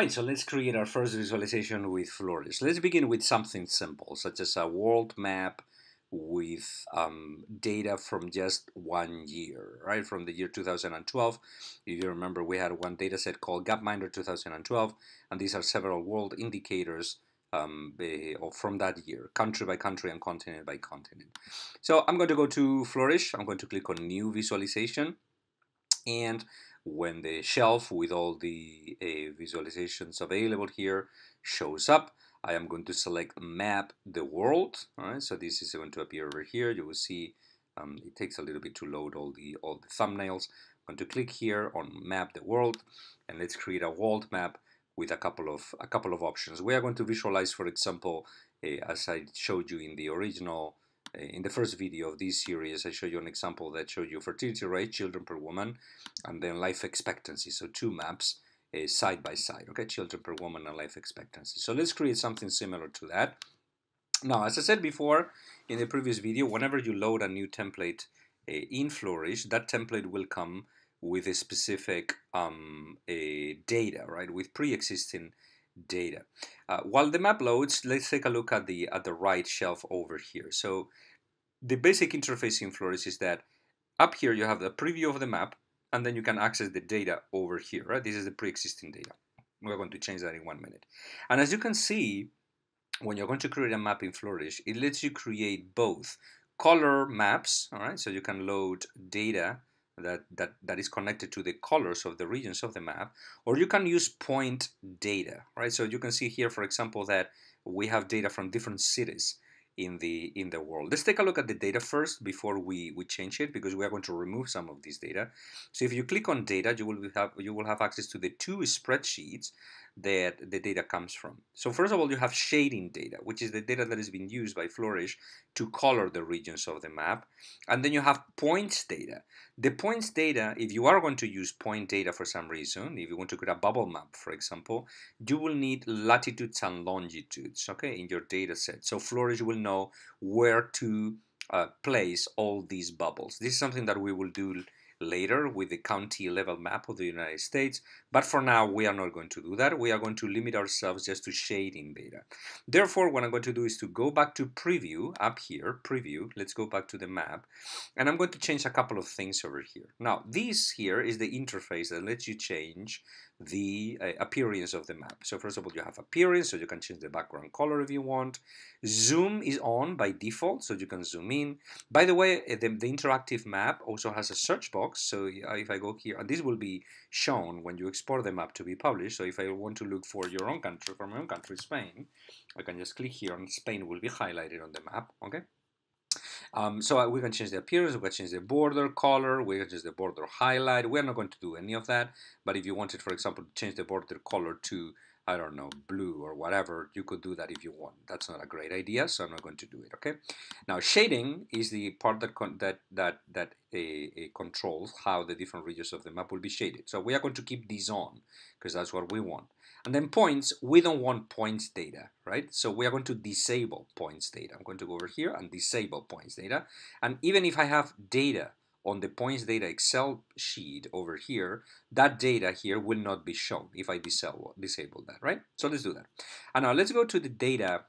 Alright, so let's create our first visualization with Flourish. Let's begin with something simple, such as a world map with data from just 1 year, right? From the year 2012. If you remember, we had one data set called Gapminder 2012, and these are several world indicators from that year, country by country and continent by continent. So I'm going to go to Flourish. I'm going to click on New Visualization, and when the shelf with all the visualizations available here shows up, I am going to select Map the World. All right, so this is going to appear over here. You will see it takes a little bit to load all the thumbnails. I'm going to click here on Map the World, and let's create a world map with a couple of options. We are going to visualize, for example, as I showed you in the original. In the first video of this series, I showed you an example that showed you fertility rate, children per woman, and then life expectancy. So two maps side by side, okay? Children per woman and life expectancy. So let's create something similar to that. Now, as I said before in the previous video, whenever you load a new template in Flourish, that template will come with a specific data, right? With pre-existing data. While the map loads, let's take a look at the right shelf over here. So the basic interface in Flourish is that up here you have the preview of the map, and then you can access the data over here, right? This is the pre-existing data. We're going to change that in 1 minute. And as you can see, when you're going to create a map in Flourish, it lets you create both color maps, all right? So you can load data that is connected to the colors of the regions of the map, or you can use point data, right? So you can see here, for example, that we have data from different cities in the world. Let's take a look at the data first before we change it, because we are going to remove some of this data. So if you click on data, you will have access to the two spreadsheets that the data comes from. So first of all, you have shading data, which is the data that is being used by Flourish to color the regions of the map. And then you have points data. The points data, if you are going to use point data for some reason, if you want to create a bubble map, for example, you will need latitudes and longitudes, okay, in your data set. So Flourish will know where to place all these bubbles. This is something that we will do later with the county level map of the United States, but for now we are not going to do that. We are going to limit ourselves just to shading data. Therefore, what I'm going to do is to go back to preview, up here, preview, let's go back to the map, and I'm going to change a couple of things over here. Now, this here is the interface that lets you change the appearance of the map. So first of all, you have appearance, so you can change the background color if you want. Zoom is on by default, so you can zoom in. By the way, the interactive map also has a search box, so if I go here, and this will be shown when you export the map to be published. So if I want to look for your own country, for my own country, Spain, I can just click here and Spain will be highlighted on the map, okay? So we can change the appearance, we can change the border color, we can change the border highlight. We're not going to do any of that, but if you wanted, for example, to change the border color to, I don't know, blue or whatever, you could do that if you want. That's not a great idea, so I'm not going to do it, okay? Now, shading is the part that controls how the different regions of the map will be shaded. So we are going to keep these on, because that's what we want. And then points, we don't want points data, right? So we are going to disable points data. I'm going to go over here and disable points data. And even if I have data on the points data Excel sheet over here, that data here will not be shown if I disable that, right? So let's do that. And now let's go to the data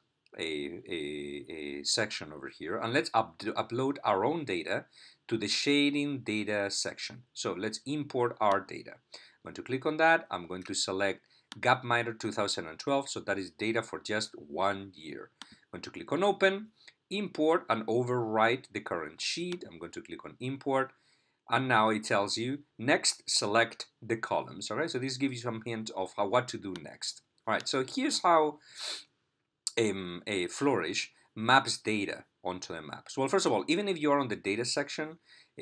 section over here, and let's upload our own data to the shading data section. So let's import our data. I'm going to click on that. I'm going to select Gapminder 2012, so that is data for just 1 year. I'm going to click on open, import and overwrite the current sheet. I'm going to click on import, and now it tells you next select the columns. All right, so this gives you some hint of what to do next. All right, so here's how a Flourish maps data onto the maps. Well, first of all, even if you are on the data section,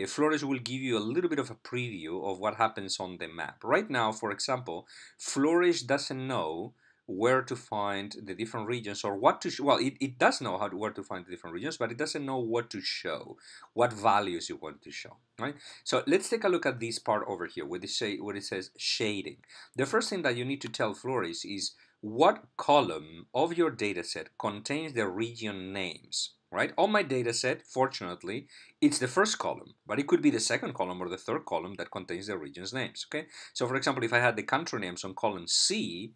Flourish will give you a little bit of a preview of what happens on the map. Right now, for example, Flourish doesn't know where to find the different regions or what to show. Well, it does know where to find the different regions, but it doesn't know what to show, what values you want to show, right? So let's take a look at this part over here where it says shading. The first thing that you need to tell Flourish is what column of your dataset contains the region names, right? On my dataset, fortunately, it's the first column, but it could be the second column or the third column that contains the region's names, okay? So for example, if I had the country names on column C,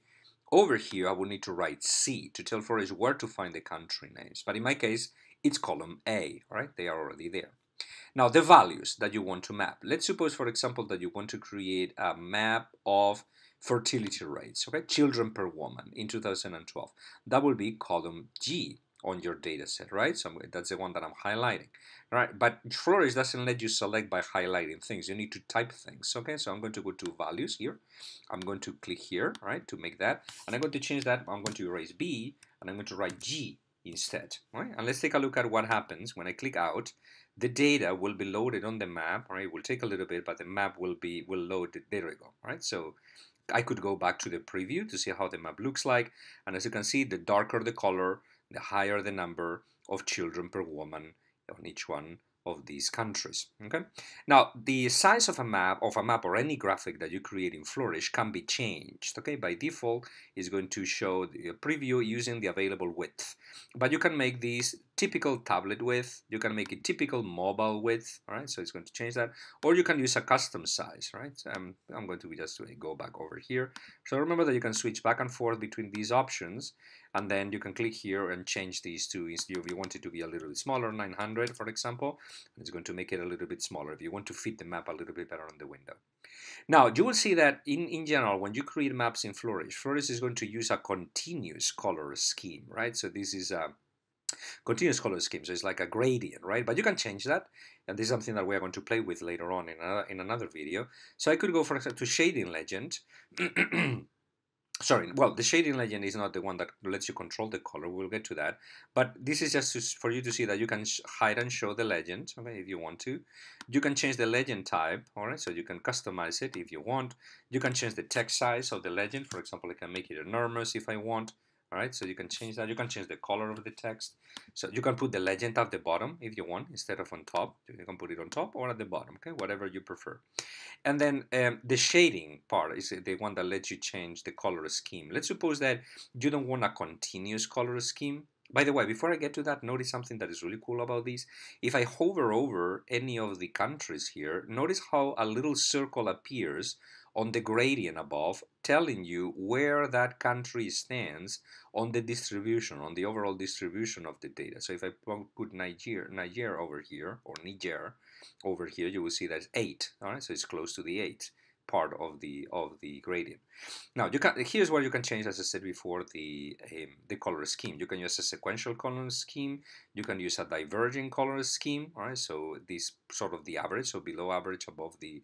Over here, I will need to write C to tell Flourish where to find the country names. But in my case, it's column A, all right? They are already there. Now, the values that you want to map. Let's suppose, for example, that you want to create a map of fertility rates, okay? Children per woman in 2012. That will be column G on your data set, right? So that's the one that I'm highlighting, all right? But Flourish doesn't let you select by highlighting things. You need to type things, okay? So I'm going to go to values here. I'm going to click here, right, to make that. And I'm going to change that. I'm going to erase B, and I'm going to write G instead, right? And let's take a look at what happens when I click out. The data will be loaded on the map, right? It will take a little bit, but the map will load. There we go, right? So I could go back to the preview to see how the map looks like. And as you can see, the darker the color, the higher the number of children per woman on each one of these countries. Okay. Now, the size of a map or any graphic that you create in Flourish can be changed. Okay. By default, it's going to show the preview using the available width. But you can make these typical tablet width. You can make it typical mobile width. All right. So it's going to change that. Or you can use a custom size. Right. I'm going to just go back over here. So remember that you can switch back and forth between these options. And then you can click here and change these to, if you want it to be a little bit smaller, 900 for example, it's going to make it a little bit smaller if you want to fit the map a little bit better on the window. Now, you will see that in general, when you create maps in Flourish, Flourish is going to use a continuous color scheme, right? So this is a continuous color scheme, so it's like a gradient, right? But you can change that, and this is something that we are going to play with later on in another video. So I could go, for example, to shading legend. Sorry, well, the shading legend is not the one that lets you control the color. We'll get to that. But this is just for you to see that you can hide and show the legend, okay, if you want to. You can change the legend type, all right, so you can customize it if you want. You can change the text size of the legend. For example, I can make it enormous if I want. All right, so you can change that. You can change the color of the text. So you can put the legend at the bottom if you want, instead of on top. You can put it on top or at the bottom, okay, whatever you prefer. And then the shading part is the one that lets you change the color scheme. Let's suppose that you don't want a continuous color scheme. By the way, before I get to that, notice something that is really cool about these. If I hover over any of the countries here, notice how a little circle appears on the gradient above, telling you where that country stands on the distribution, on the overall distribution of the data. So if I put Niger over here, or Niger over here, you will see that it's 8. All right, so it's close to the 8 part of the gradient. Now here's where you can change, as I said before, the color scheme. You can use a sequential color scheme. You can use a diverging color scheme. All right, so this sort of the average, so below average, above the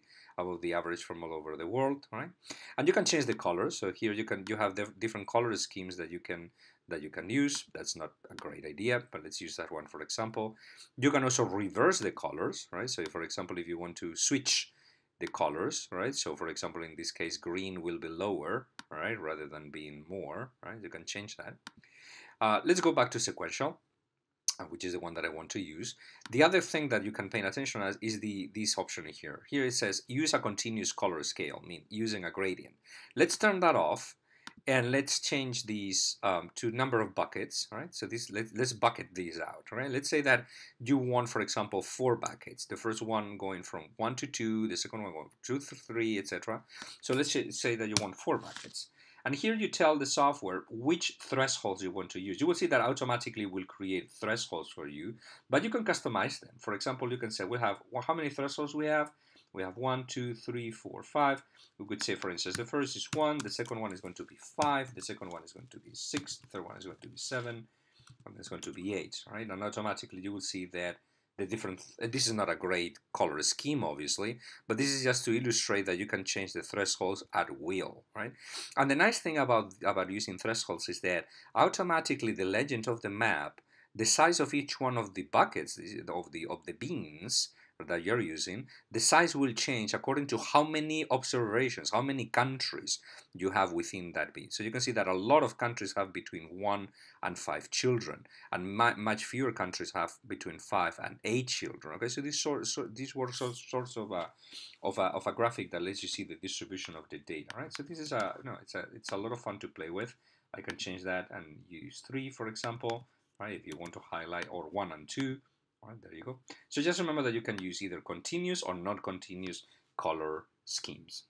average from all over the world. All right, and you can change the colors. So here you have the different color schemes that you can use. That's not a great idea, but let's use that one for example. You can also reverse the colors, right? So for example, if you want to switch the colors, right? So for example, in this case, green will be lower, right, rather than being more, right? You can change that. Let's go back to sequential, which is the one that I want to use. The other thing that you can pay attention as is this option here. Here it says use a continuous color scale, mean using a gradient. Let's turn that off. And let's change these to number of buckets, right? So let's bucket these out, right? Let's say that you want, for example, 4 buckets. The first one going from 1 to 2, the second one going from 2 to 3, etc. So let's say that you want 4 buckets. And here you tell the software which thresholds you want to use. You will see that automatically will create thresholds for you, but you can customize them. For example, you can say we have, well, how many thresholds we have? We have 1, 2, 3, 4, 5. We could say, for instance, the first is 1, the second one is going to be 5, the second one is going to be 6, the third one is going to be 7, and it's going to be 8, right? And automatically you will see that the different, this is not a great color scheme, obviously, but this is just to illustrate that you can change the thresholds at will, right? And the nice thing about using thresholds is that automatically the legend of the map, the size of each one of the buckets, of the beans, that you're using, the size will change according to how many observations, how many countries you have within that bean. So you can see that a lot of countries have between 1 and 5 children, and much fewer countries have between 5 and 8 children. Okay, so these were sorts of a graphic that lets you see the distribution of the data. Right, so this is it's a lot of fun to play with. I can change that and use 3, for example. Right, if you want to highlight, or 1 and 2. All right, there you go. So just remember that you can use either continuous or non-continuous color schemes.